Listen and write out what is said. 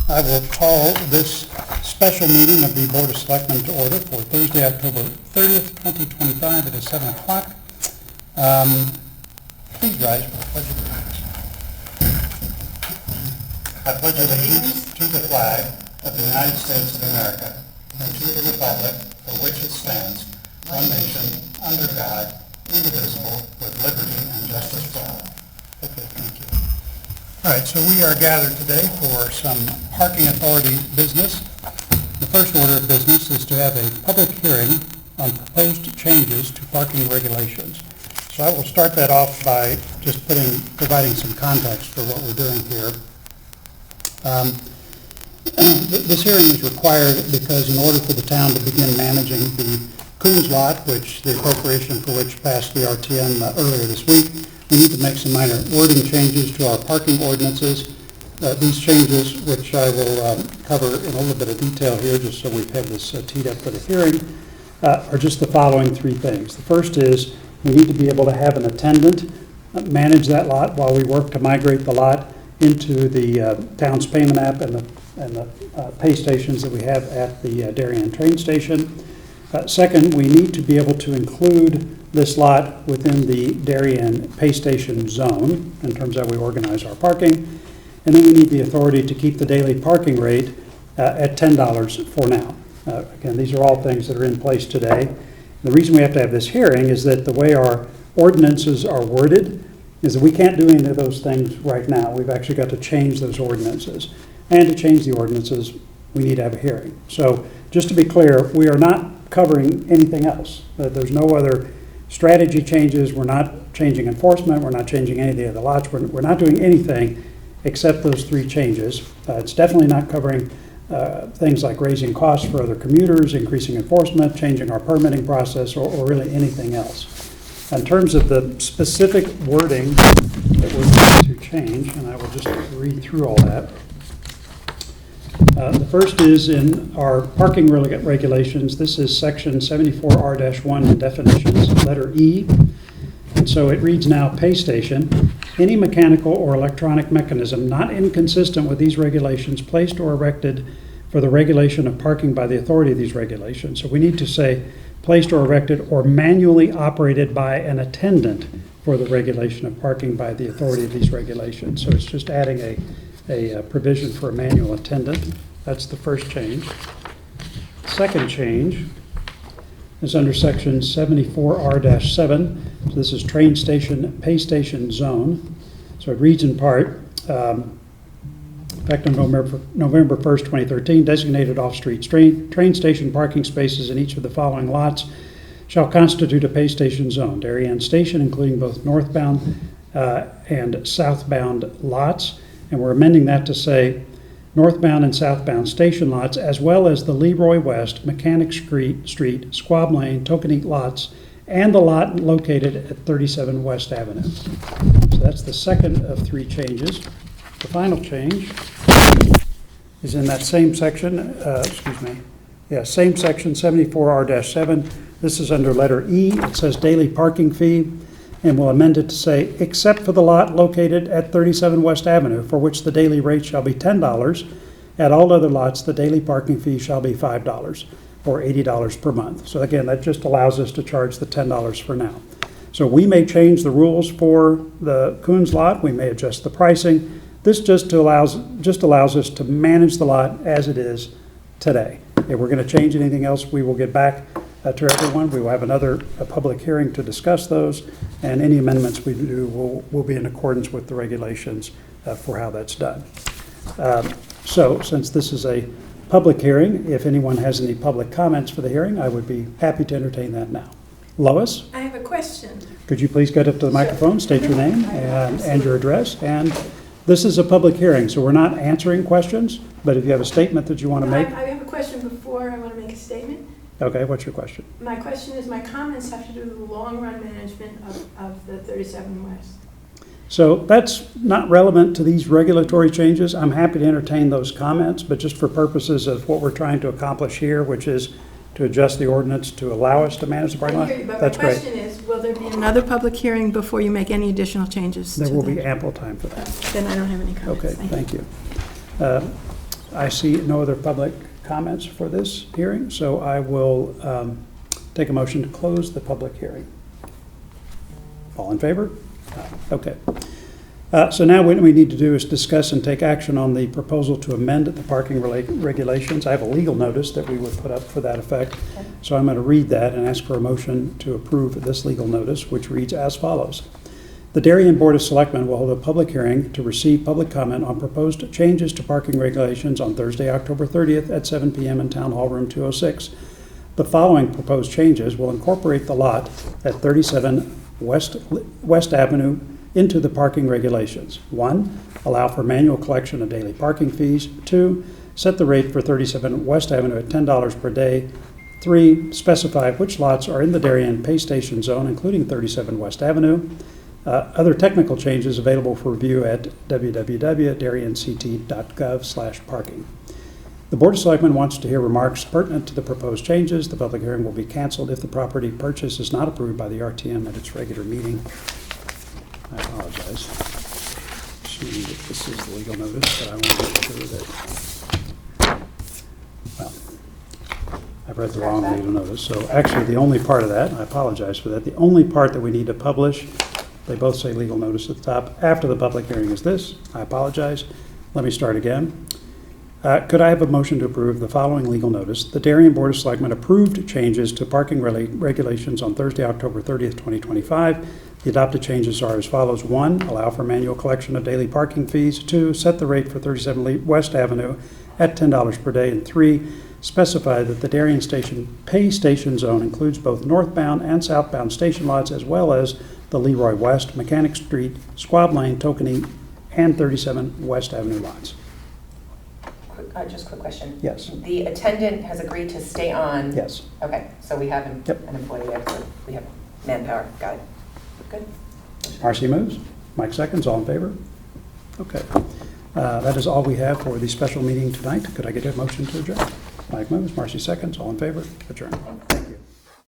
I will call this special meeting of the Board of Selectmen to order for Thursday, October 30th, 2025. It is 7 o'clock. Please rise for the Pledge of Allegiance. I pledge allegiance to the flag of the United States of America and to the republic for which it stands, one nation, under God, indivisible, with liberty and justice for all. Okay, thank you. All right, so we are gathered today for some parking authority business. The first order of business is to have a public hearing on proposed changes to parking regulations. So I will start that off by just providing some context for what we're doing here. This hearing is required because in order for the town to begin managing the Koon's lot, which the appropriation for which passed the RTM earlier this week, we need to make some minor wording changes to our parking ordinances. These changes, which I will cover in a little bit of detail here, just so we've had this teed up for the hearing, are just the following three things. The first is we need to be able to have an attendant manage that lot while we work to migrate the lot into the town's payment app and the pay stations that we have at the Darien train station. Second, we need to be able to include this lot within the Darien pay station zone in terms of how we organize our parking. And then we need the authority to keep the daily parking rate at $10 for now. Again, these are all things that are in place today. The reason we have to have this hearing is that the way our ordinances are worded is that we can't do any of those things right now. We've actually got to change those ordinances. And to change the ordinances, we need to have a hearing. So just to be clear, we are not covering anything else. There's no other strategy changes. We're not changing enforcement. We're not changing any of the other lots. We're not doing anything except those three changes. It's definitely not covering things like raising costs for other commuters, increasing enforcement, changing our permitting process, or really anything else. In terms of the specific wording that we're going to change, and I will just read through all that. The first is in our parking regulations. This is section 74R-1 in definitions, letter E. And so it reads now, pay station, any mechanical or electronic mechanism not inconsistent with these regulations placed or erected for the regulation of parking by the authority of these regulations. So we need to say placed or erected or manually operated by an attendant for the regulation of parking by the authority of these regulations. So it's just adding a provision for a manual attendant. That's the first change. Second change is under section 74R-7. So this is train station, pay station zone. So it reads in part, effective November 1st, 2013, designated off-street train station parking spaces in each of the following lots shall constitute a pay station zone. Darien Station, including both northbound and southbound lots. And we're amending that to say northbound and southbound station lots, as well as the Leroy West, Mechanic Street, Squab Lane, Tokenique lots, and the lot located at 37 West Avenue. So that's the second of three changes. The final change is in that same section, same section, 74R-7. This is under letter E. It says daily parking fee. And we'll amend it to say, except for the lot located at 37 West Avenue, for which the daily rate shall be $10. At all other lots, the daily parking fee shall be $5 or $80 per month. So again, that just allows us to charge the $10 for now. So we may change the rules for the Koon's lot. We may adjust the pricing. This just allows us to manage the lot as it is today. If we're going to change anything else, we will get back to everyone. We will have a public hearing to discuss those, and any amendments we do will be in accordance with the regulations for how that's done. So since this is a public hearing, if anyone has any public comments for the hearing, I would be happy to entertain that now. Lois? I have a question. Could you please get up to the microphone, state your name and your address? And this is a public hearing, so we're not answering questions, but if you have a statement that you want to make. I have a question before I want to make a statement. Okay, what's your question? My question is, my comments have to do with the long-run management of the 37 West. So that's not relevant to these regulatory changes. I'm happy to entertain those comments, but just for purposes of what we're trying to accomplish here, which is to adjust the ordinance to allow us to manage the parking lot. That's great. My question is, will there be another public hearing before you make any additional changes? There will be ample time for that. Then I don't have any comments. Okay, thank you. I see no other public comments for this hearing, so I will take a motion to close the public hearing. All in favor? Okay. So now what we need to do is discuss and take action on the proposal to amend the parking regulations. I have a legal notice that we would put up for that effect. So I'm going to read that and ask for a motion to approve this legal notice, which reads as follows. The Darien Board of Selectmen will hold a public hearing to receive public comment on proposed changes to parking regulations on Thursday, October 30th at 7 p.m. in Town Hall Room 206. The following proposed changes will incorporate the lot at 37 West Avenue into the parking regulations. 1, allow for manual collection of daily parking fees. 2, set the rate for 37 West Avenue at $10 per day. 3, specify which lots are in the Darien Pay Station zone, including 37 West Avenue. Other technical changes available for review at www.darienct.gov/parking. The Board of Selectmen wants to hear remarks pertinent to the proposed changes. The public hearing will be canceled if the property purchase is not approved by the RTM at its regular meeting. I apologize. Assuming that this is the legal notice, but I want to make sure that, well, I've read the wrong legal notice. So actually, the only part of that, I apologize for that, the only part that we need to publish, they both say legal notice at the top, after the public hearing is this. I apologize. Let me start again. Could I have a motion to approve the following legal notice? The Darien Board of Selectmen approved changes to parking regulations on Thursday, October 30th, 2025. The adopted changes are as follows. 1, allow for manual collection of daily parking fees. 2, set the rate for 37 West Avenue at $10 per day. And 3, specify that the Darien Pay Station zone includes both northbound and southbound station lots, as well as the Leroy West, Mechanic Street, Squab Lane, Tokenie, and 37 West Avenue lots. Just a quick question. Yes. The attendant has agreed to stay on? Yes. Okay, so we have an employee, we have manpower, got it. Good. Marcy moves. Mike seconds. All in favor? Okay. That is all we have for the special meeting tonight. Could I get a motion to adjourn? Mike moves. Marcy seconds. All in favor? Adjourn. Thank you.